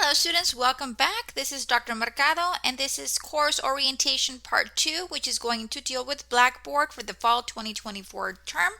Hello students, welcome back. This is Dr. Mercado and this is course orientation part 2, which is going to deal with Blackboard for the fall 2024 term.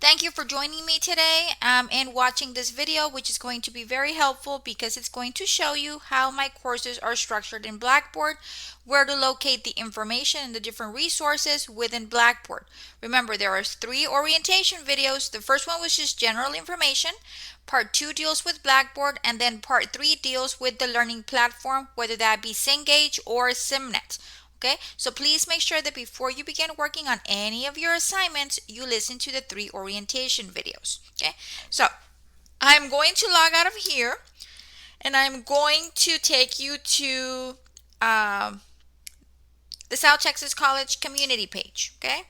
Thank you for joining me today and watching this video, which is going to be very helpful because it's going to show you how my courses are structured in Blackboard, where to locate the information and the different resources within Blackboard. Remember, there are 3 orientation videos. The first one was just general information. Part 2 deals with Blackboard, and then Part 3 deals with the learning platform, whether that be Cengage or Simnet. Okay, so please make sure that before you begin working on any of your assignments, you listen to the 3 orientation videos. Okay, so I'm going to log out of here, and I'm going to take you to the South Texas College community page. Okay.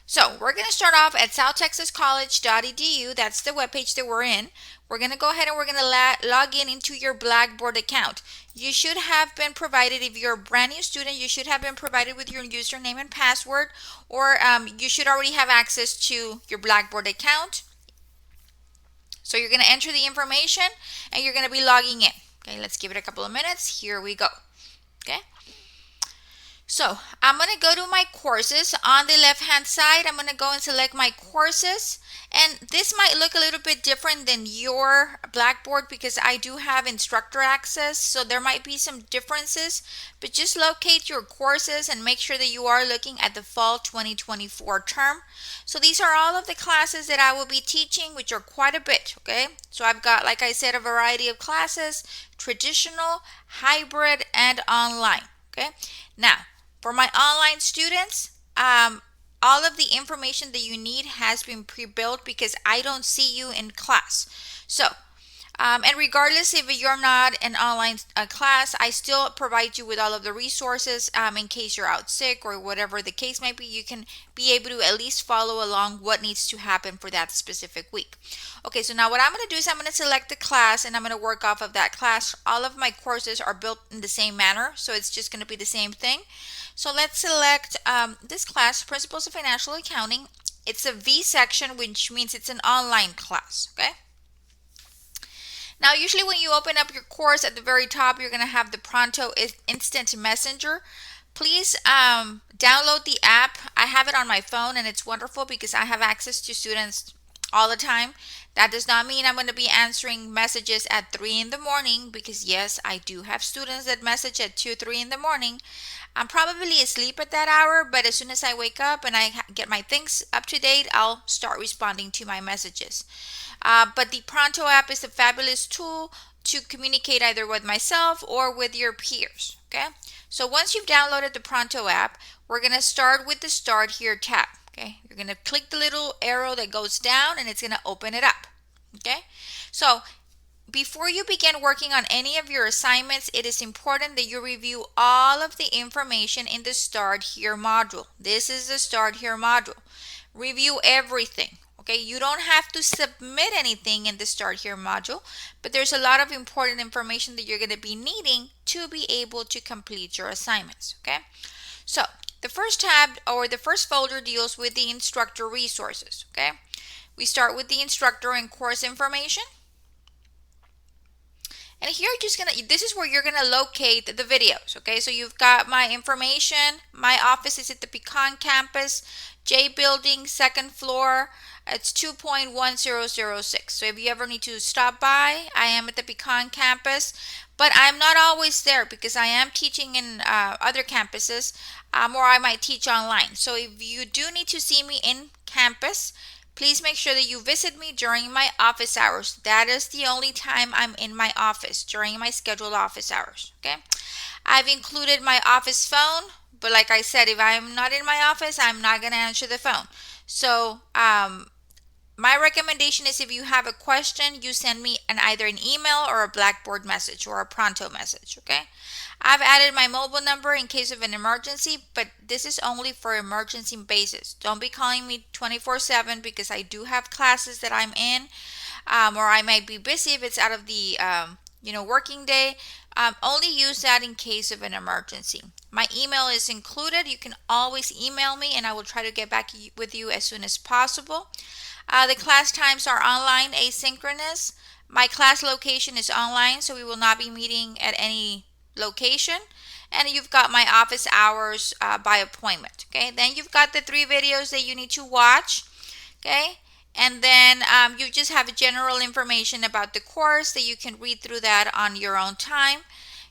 So we're going to start off at southtexascollege.edu. That's the webpage that we're in. We're going to go ahead and we're going to log in into your Blackboard account. You should have been provided, if you're a brand new student, you should have been provided with your username and password, or you should already have access to your Blackboard account. So you're going to enter the information and you're going to be logging in. Okay, let's give it a couple of minutes. Here we go. Okay. So I'm going to go to my courses. On the left hand side, I'm going to go and select my courses, and this might look a little bit different than your Blackboard because I do have instructor access, so there might be some differences, but just locate your courses and make sure that you are looking at the fall 2024 term. So these are all of the classes that I will be teaching, which are quite a bit. Okay, so I've got, like I said, a variety of classes: traditional, hybrid, and online. Okay, now for my online students, all of the information that you need has been pre-built because I don't see you in class. So, and regardless if you're not an online class, I still provide you with all of the resources in case you're out sick or whatever the case might be. You can be able to at least follow along what needs to happen for that specific week. Okay, so now what I'm going to do is I'm going to select the class and I'm going to work off of that class. All of my courses are built in the same manner, so it's just going to be the same thing. So let's select this class, Principles of Financial Accounting. It's a V section, which means it's an online class. Okay. Now, usually when you open up your course, at the very top, you're going to have the Pronto Instant Messenger. Please download the app. I have it on my phone, and it's wonderful because I have access to students all the time. That does not mean I'm going to be answering messages at 3 in the morning because, yes, I do have students that message at 2, 3 in the morning. I'm probably asleep at that hour, but as soon as I wake up and I get my things up to date, I'll start responding to my messages. But the Pronto app is a fabulous tool to communicate either with myself or with your peers. Okay, so once you've downloaded the Pronto app, we're going to start with the Start Here tab. Okay, you're going to click the little arrow that goes down and it's going to open it up. Okay, so before you begin working on any of your assignments, it is important that you review all of the information in the Start Here module. This is the Start Here module. Review everything. Okay, you don't have to submit anything in the Start Here module, but there's a lot of important information that you're going to be needing to be able to complete your assignments. Okay, so the first tab or the first folder deals with the instructor resources. Okay, we start with the instructor and course information. And here this is where you're gonna locate the videos. Okay, so you've got my information. My office is at the Pecan campus, J building, 2nd floor. It's 2.1006. So if you ever need to stop by, I am at the Pecan campus, but I'm not always there because I am teaching in other campuses, or I might teach online. So if you do need to see me in campus, please make sure that you visit me during my office hours. That is the only time I'm in my office, during my scheduled office hours. Okay, I've included my office phone, but like I said, if I'm not in my office, I'm not going to answer the phone. So my recommendation is if you have a question, you send me either an email or a Blackboard message or a Pronto message. Okay, I've added my mobile number in case of an emergency, but this is only for emergency basis. Don't be calling me 24/7 because I do have classes that I'm in, or I might be busy if it's out of the working day. Only use that in case of an emergency. My email is included. You can always email me and I will try to get back with you as soon as possible. The class times are online, asynchronous. My class location is online, so we will not be meeting at any location. And you've got my office hours by appointment. Okay, then you've got the 3 videos that you need to watch. Okay, and then you just have general information about the course that you can read through that on your own time.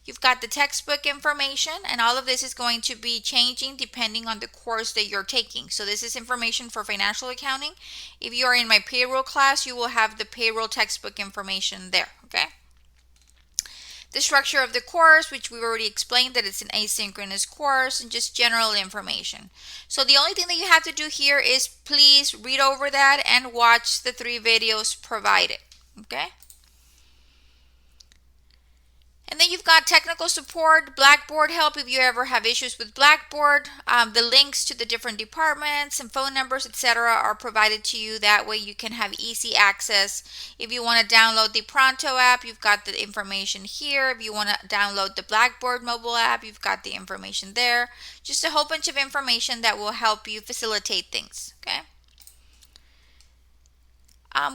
You've got the textbook information, and all of this is going to be changing depending on the course that you're taking. So this is information for financial accounting. If you are in my payroll class, you will have the payroll textbook information there. Okay. The structure of the course, which we've already explained that it's an asynchronous course, and just general information. So the only thing that you have to do here is please read over that and watch the 3 videos provided. Okay. And then you've got technical support, Blackboard help if you ever have issues with Blackboard. The links to the different departments and phone numbers, etc., are provided to you. That way you can have easy access. If you want to download the Pronto app, you've got the information here. If you want to download the Blackboard mobile app, you've got the information there. Just a whole bunch of information that will help you facilitate things. Okay.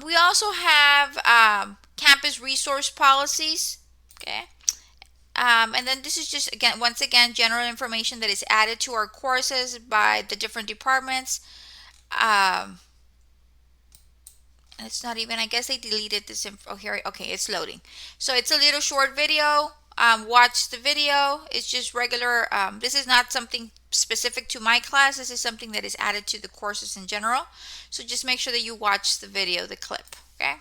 We also have campus resource policies. Okay. And then this is just, again, once again, general information that is added to our courses by the different departments. It's not even, I guess they deleted this info here. Okay, it's loading. So it's a little short video. Watch the video. It's just regular. This is not something specific to my class. This is something that is added to the courses in general. So just make sure that you watch the video, the clip. Okay.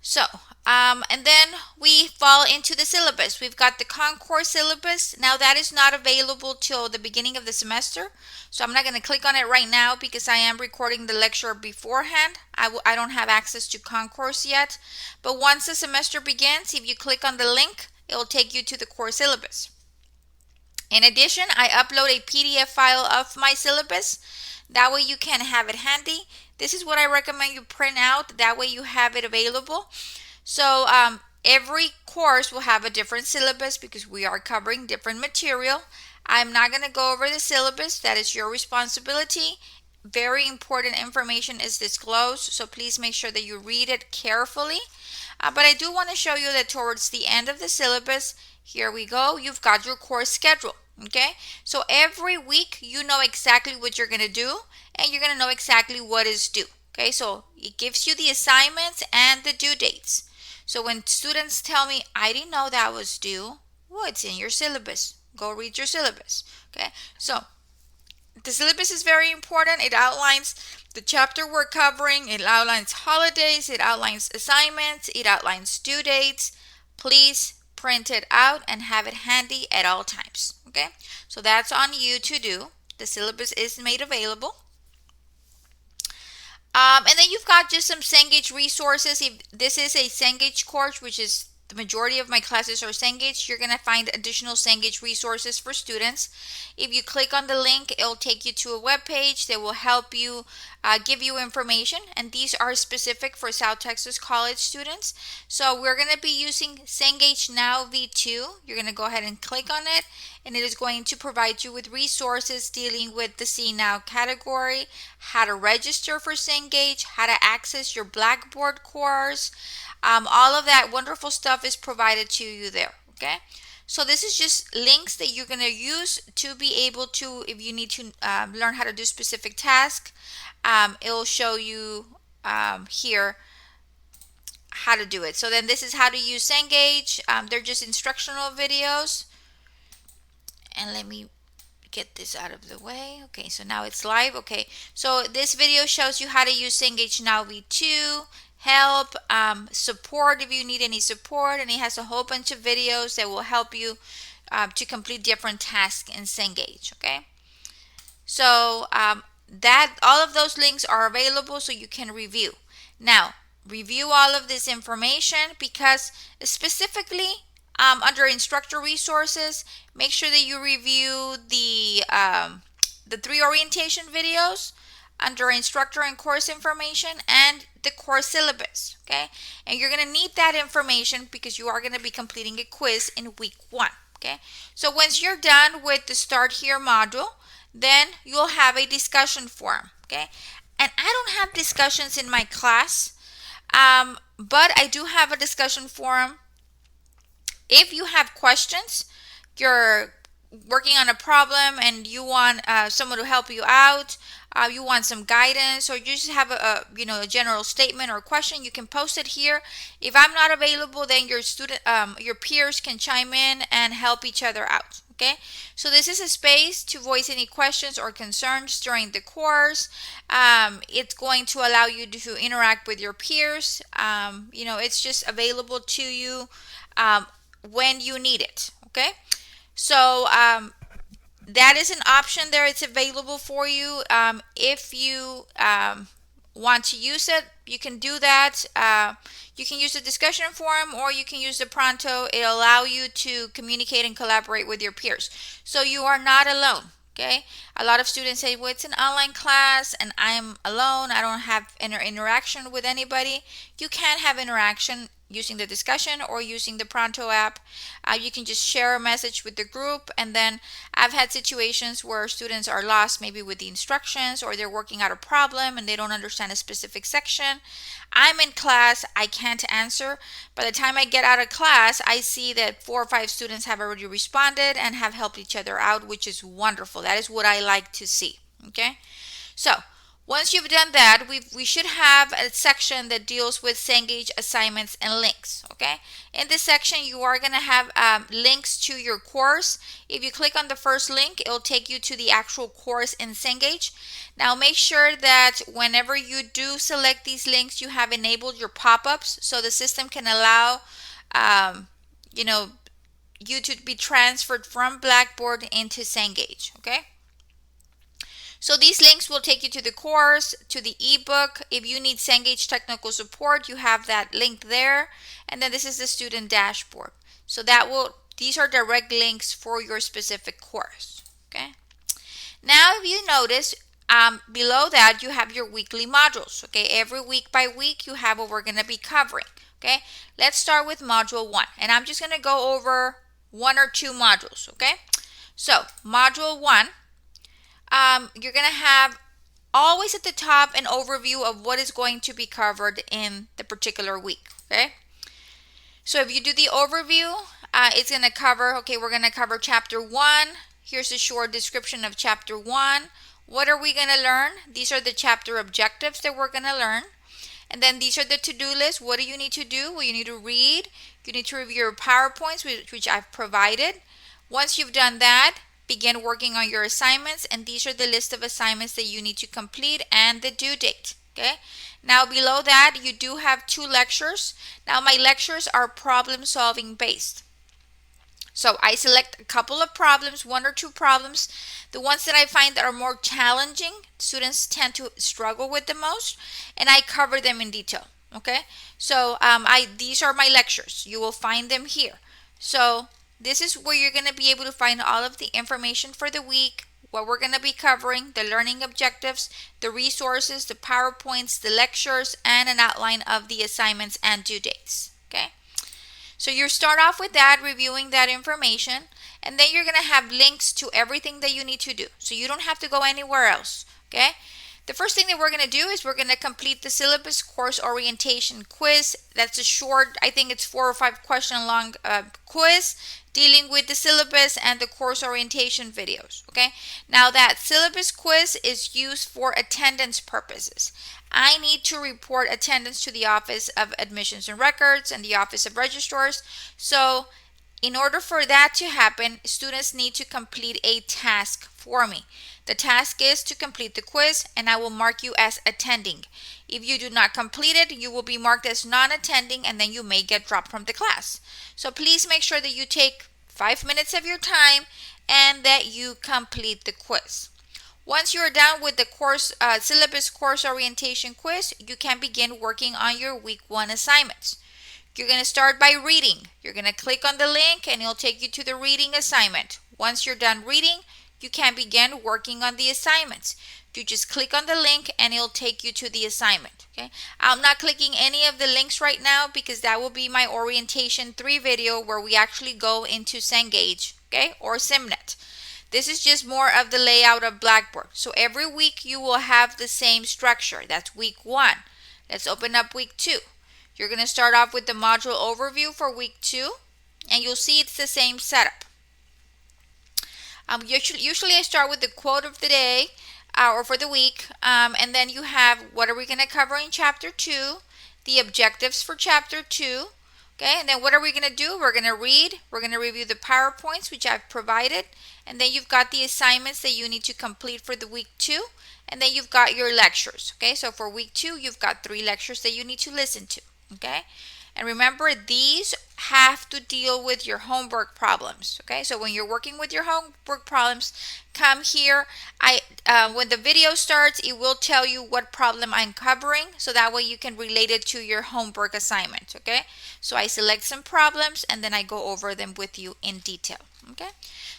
So, and then we fall into the syllabus. We've got the Concourse syllabus. Now that is not available till the beginning of the semester. So I'm not going to click on it right now because I am recording the lecture beforehand. I don't have access to Concourse yet. But once the semester begins, if you click on the link, it will take you to the course syllabus. In addition, I upload a PDF file of my syllabus. That way you can have it handy. This is what I recommend you print out. That way you have it available. So every course will have a different syllabus because we are covering different material. I'm not going to go over the syllabus. That is your responsibility. Very important information is disclosed, so please make sure that you read it carefully. But I do want to show you that towards the end of the syllabus, here we go, you've got your course schedule. Okay, so every week you know exactly what you're going to do, and you're going to know exactly what is due. Okay, so it gives you the assignments and the due dates. So when students tell me, I didn't know that was due, well, it's in your syllabus. Go read your syllabus. Okay, so the syllabus is very important. It outlines the chapter we're covering. It outlines holidays. It outlines assignments. It outlines due dates. Please print it out and have it handy at all times. Okay, so that's on you to do. The syllabus is made available. And then you've got just some Cengage resources. If this is a Cengage course, which is the majority of my classes are Cengage, you're going to find additional Cengage resources for students. If you click on the link, it'll take you to a web page that will help you give you information, and these are specific for South Texas College students. So we're going to be using Cengage Now V2. You're going to go ahead and click on it, and it is going to provide you with resources dealing with the CNOW category, how to register for Cengage, how to access your Blackboard course. All of that wonderful stuff is provided to you there. Okay, so this is just links that you're going to use to be able to, if you need to learn how to do specific tasks, it will show you here how to do it. So then this is how to use Cengage. They're just instructional videos. And let me get this out of the way. Okay, so now it's live. Okay, so this video shows you how to use Cengage Now V2, help, support if you need any support, and it has a whole bunch of videos that will help you to complete different tasks in Cengage. Okay, so that all of those links are available so you can review. Now, review all of this information because specifically under instructor resources, make sure that you review the 3 orientation videos under instructor and course information and the course syllabus. Okay, and you're going to need that information because you are going to be completing a quiz in week 1. Okay, so once you're done with the Start Here module, then you'll have a discussion forum. Okay, and I don't have discussions in my class. But I do have a discussion forum. If you have questions, you're working on a problem and you want someone to help you out, you want some guidance, or you just have a general statement or question, you can post it here. If I'm not available, then your peers can chime in and help each other out. Okay, so this is a space to voice any questions or concerns during the course. It's going to allow you to interact with your peers. It's just available to you when you need it. Okay, so that is an option there. It's available for you. If you want to use it, you can do that. You can use the discussion forum or you can use the Pronto. It'll allow you to communicate and collaborate with your peers. So you are not alone. Okay. A lot of students say, well, it's an online class and I'm alone. I don't have interaction with anybody. You can have interaction using the discussion or using the Pronto app. You can just share a message with the group, and then I've had situations where students are lost maybe with the instructions, or they're working out a problem and they don't understand a specific section. I'm in class, I can't answer. By the time I get out of class, I see that 4 or 5 students have already responded and have helped each other out, which is wonderful. That is what I like to see. Okay, so once you've done that, we should have a section that deals with Cengage assignments and links. Okay, in this section you are going to have links to your course. If you click on the first link, it'll take you to the actual course in Cengage. Now make sure that whenever you do select these links, you have enabled your pop-ups so the system can allow you to be transferred from Blackboard into Cengage. Okay, so these links will take you to the course, to the ebook. If you need Cengage technical support, you have that link there. And then this is the student dashboard. So these are direct links for your specific course. Okay. Now, if you notice, below that you have your weekly modules. Okay, every week by week you have what we're going to be covering. Okay, let's start with module 1, and I'm just going to go over 1 or 2 modules. Okay, so module 1. You're going to have always at the top an overview of what is going to be covered in the particular week. Okay, so if you do the overview, it's going to cover, okay, we're going to cover chapter 1. Here's a short description of chapter 1. What are we going to learn? These are the chapter objectives that we're going to learn. And then these are the to-do lists. What do you need to do? Well, you need to read. You need to review your PowerPoints, which I've provided. Once you've done that, begin working on your assignments, and these are the list of assignments that you need to complete and the due date. Okay, now below that you do have 2 lectures. Now my lectures are problem solving based, so I select a couple of problems, 1 or 2 problems, the ones that I find that are more challenging, students tend to struggle with the most, and I cover them in detail. Okay, so these are my lectures. You will find them here. So this is where you're going to be able to find all of the information for the week, what we're going to be covering, the learning objectives, the resources, the PowerPoints, the lectures, and an outline of the assignments and due dates. Okay, so you start off with that, reviewing that information, and then you're going to have links to everything that you need to do. So you don't have to go anywhere else. Okay, the first thing that we're going to do is we're going to complete the syllabus course orientation quiz. That's a short, I think it's 4 or 5 question long quiz dealing with the syllabus and the course orientation videos. Okay, now that syllabus quiz is used for attendance purposes. I need to report attendance to the Office of Admissions and Records and the Office of Registrars. So in order for that to happen, students need to complete a task for me. The task is to complete the quiz, and I will mark you as attending. If you do not complete it, you will be marked as non-attending, and then you may get dropped from the class. So please make sure that you take 5 minutes of your time and that you complete the quiz. Once you are done with the course syllabus course orientation quiz, you can begin working on your week 1 assignments. You're going to start by reading. You're going to click on the link and it'll take you to the reading assignment. Once you're done reading, you can begin working on the assignments. You just click on the link and it'll take you to the assignment. Okay, I'm not clicking any of the links right now because that will be my orientation 3 video where we actually go into Cengage, okay, or Simnet. This is just more of the layout of Blackboard. So every week you will have the same structure. That's week 1. Let's open up week 2. You're going to start off with the module overview for week 2, and you'll see it's the same setup. Usually I start with the quote of the day or for the week, and then you have what are we going to cover in chapter 2, the objectives for chapter 2, okay, and then what are we going to do? We're going to read, we're going to review the PowerPoints which I've provided, and then you've got the assignments that you need to complete for the week 2, and then you've got your lectures, okay? So for week 2, you've got 3 lectures that you need to listen to, okay? And remember, these have to deal with your homework problems, okay? So when you're working with your homework problems, come here. When the video starts, it will tell you what problem I'm covering, so that way you can relate it to your homework assignment, okay? So I select some problems, and then I go over them with you in detail, okay?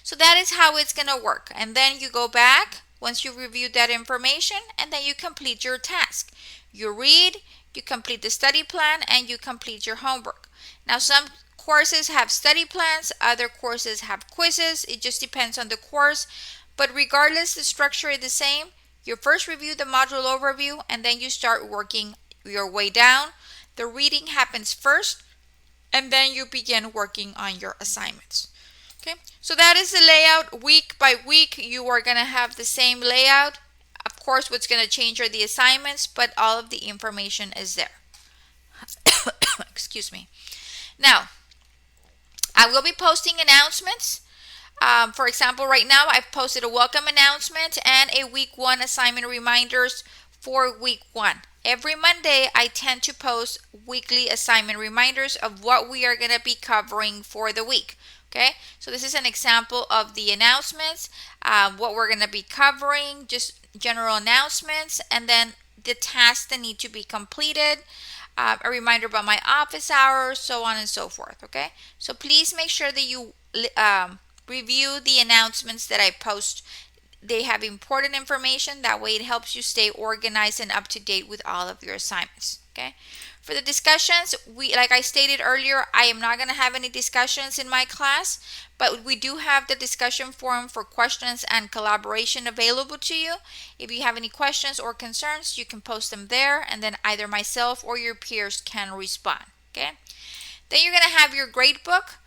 So that is how it's going to work. And then you go back once you've reviewed that information, and then you complete your task. You read, you complete the study plan, and you complete your homework. Now, some courses have study plans, other courses have quizzes. It just depends on the course. But regardless, the structure is the same. You first review the module overview, and then you start working your way down. The reading happens first, and then you begin working on your assignments. Okay, so that is the layout. Week by week, you are going to have the same layout. Of course, what's going to change are the assignments, but all of the information is there. Excuse me. Now, I will be posting announcements. For example, right now I've posted a welcome announcement and a week 1 assignment reminders for week 1. Every Monday, I tend to post weekly assignment reminders of what we are going to be covering for the week. Okay, so this is an example of the announcements, what we're going to be covering, just general announcements, and then the tasks that need to be completed, a reminder about my office hours, so on and so forth. Okay, so please make sure that you review the announcements that I post. They have important information. That way it helps you stay organized and up to date with all of your assignments. Okay. For the discussions, like I stated earlier, I am not going to have any discussions in my class, but we do have the discussion forum for questions and collaboration available to you. If you have any questions or concerns, you can post them there, and then either myself or your peers can respond. Okay. Then you're going to have your grade book.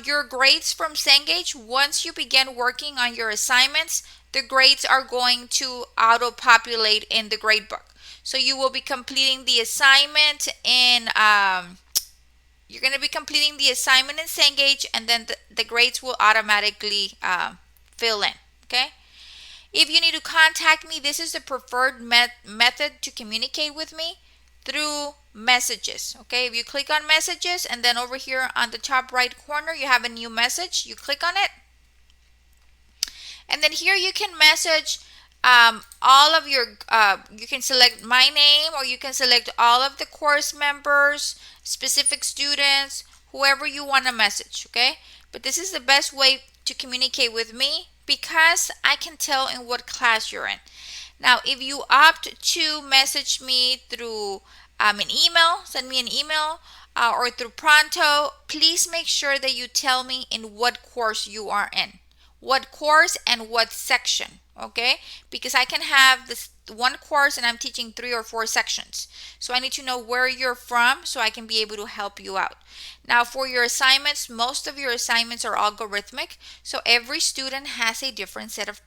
Your grades from Cengage, once you begin working on your assignments, the grades are going to auto-populate in the grade book. So you will be completing the assignment in, you're going to be completing the assignment in Cengage, and then the grades will automatically fill in, okay? If you need to contact me, this is the preferred method to communicate with me, through messages. Okay, if you click on messages, and then over here on the top right corner you have a new message, you click on it, and then here you can message all of your you can select my name, or you can select all of the course members, specific students, whoever you want to message. Okay, but this is the best way to communicate with me, because I can tell in what class you're in. Now, if you opt to message me through an email, send me an email, or through Pronto, please make sure that you tell me in what course you are in. What course and what section, okay? Because I can have this one course and I'm teaching 3 or 4 sections. So I need to know where you're from so I can be able to help you out. Now, for your assignments, most of your assignments are algorithmic. So every student has a different set of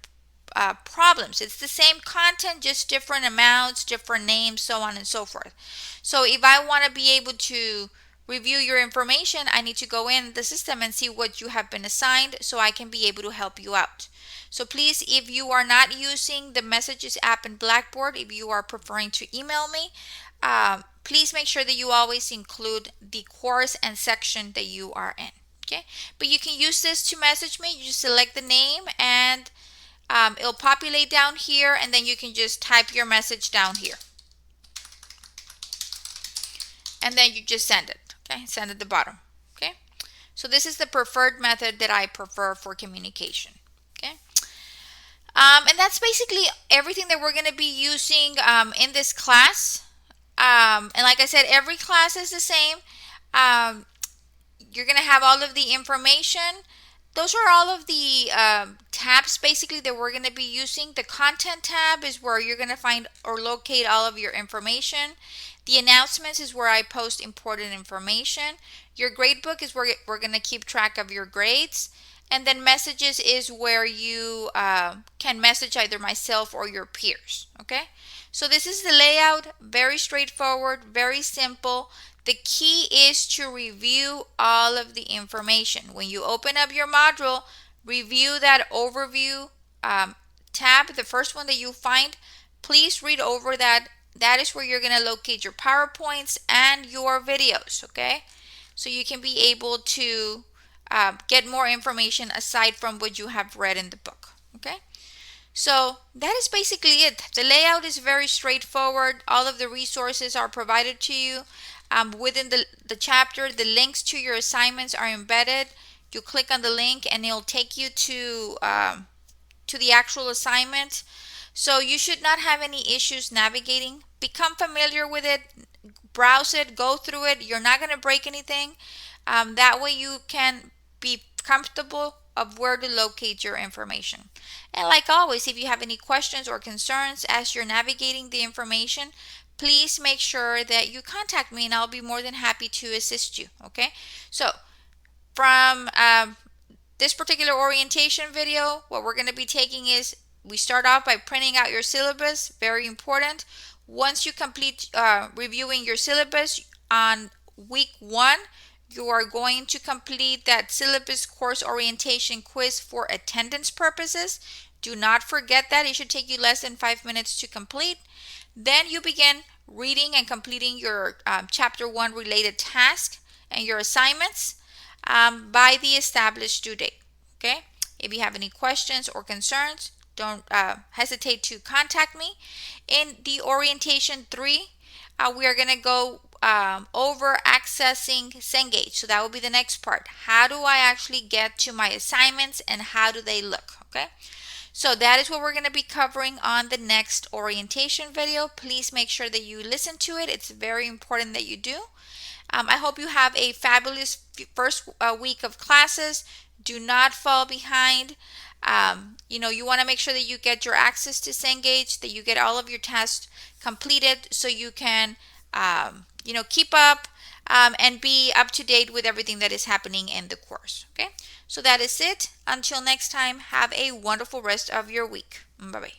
problems. It's the same content, just different amounts, different names, so on and so forth. So if I want to be able to review your information, I need to go in the system and see what you have been assigned so I can be able to help you out. So please, if you are not using the Messages app in Blackboard, if you are preferring to email me, please make sure that you always include the course and section that you are in. Okay, but you can use this to message me. You just select the name, and it'll populate down here, and then you can just type your message down here. And then you just send it. Okay, send at the bottom. Okay, so this is the preferred method that I prefer for communication. Okay, and that's basically everything that we're going to be using in this class. And like I said, every class is the same. You're going to have all of the information. Those are all of the tabs basically that we're going to be using. The content tab is where you're going to find or locate all of your information. The announcements is where I post important information. Your grade book is where we're going to keep track of your grades. And then messages is where you can message either myself or your peers. Okay. So this is the layout. Very straightforward, very simple. The key is to review all of the information. When you open up your module, review that overview tab, the first one that you find. Please read over that. That is where you're going to locate your PowerPoints and your videos, okay? So you can be able to get more information aside from what you have read in the book, okay? So that is basically it. The layout is very straightforward. All of the resources are provided to you. Within the chapter, the links to your assignments are embedded. You click on the link and it'll take you to the actual assignment. So you should not have any issues navigating. Become familiar with it, browse it, go through it. You're not going to break anything. That way you can be comfortable of where to locate your information. And like always, if you have any questions or concerns as you're navigating the information, please make sure that you contact me and I'll be more than happy to assist you. Okay, so from this particular orientation video, what we're going to be taking is we start off by printing out your syllabus, very important. Once you complete reviewing your syllabus on week 1, you are going to complete that syllabus course orientation quiz for attendance purposes. Do not forget that. It should take you less than 5 minutes to complete. Then you begin reading and completing your chapter 1 related task and your assignments by the established due date. Okay. If you have any questions or concerns, don't hesitate to contact me. In the orientation 3, we are going to go over accessing Cengage. So that will be the next part. How do I actually get to my assignments and how do they look? Okay. So that is what we're going to be covering on the next orientation video. Please make sure that you listen to it. It's very important that you do. I hope you have a fabulous first week of classes. Do not fall behind. You want to make sure that you get your access to Cengage, that you get all of your tests completed so you can, keep up and be up to date with everything that is happening in the course. Okay, so that is it. Until next time, have a wonderful rest of your week. Bye-bye.